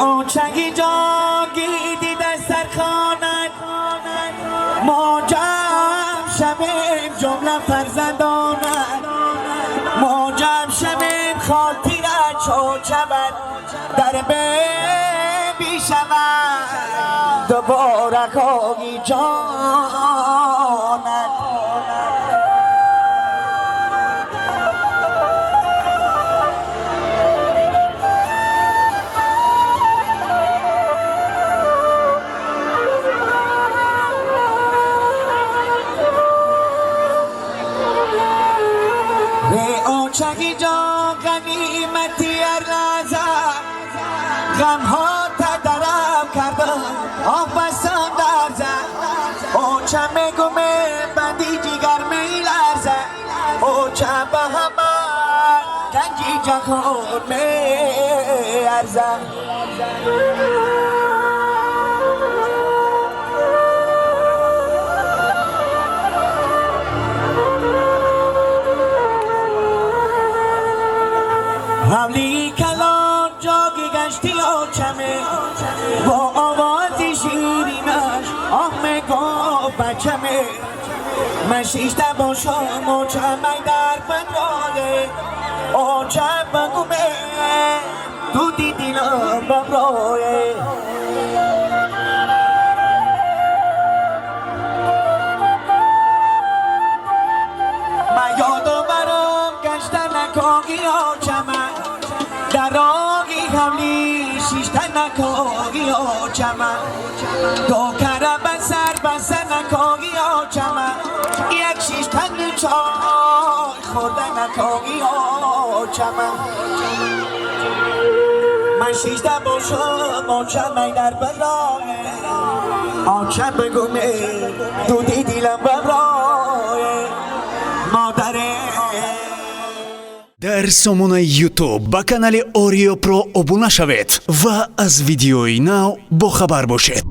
اوچگی جاگیدی در سرخانت ما جمع شویم جمله فرزندانت ما جمع شویم خاطرت شد شود در بی شود دوباره خواهی جانت اوچگی جا غنیمتی هر لحظه غم ها تدرم کردم آه بسم در زن اوچه میگومه بندی جگر میلرزه اوچه به همه گنجی جهان میارزه حملی کلان جاگی گشتی آچمه با آوازی شیرینش آه میگو بچمه من شیشته باشم آچمه در بناده آچم بگومه تو دیدیلم ببرایه من یادو برام گشتن نکاگی آچمه در آگی حملی شیشتن نکاگی آچمه دو کره بسر بسر نکاگی آچمه یک شیشتن چای خوردن نکاگی آچمه من شیشته باشم آچمه در برای آچم بگومه دودی دیلم برای مادره дар сомонаи ютуб ба канали Oreo Pro обуна шавед ва аз видеои нав бохабар бошед.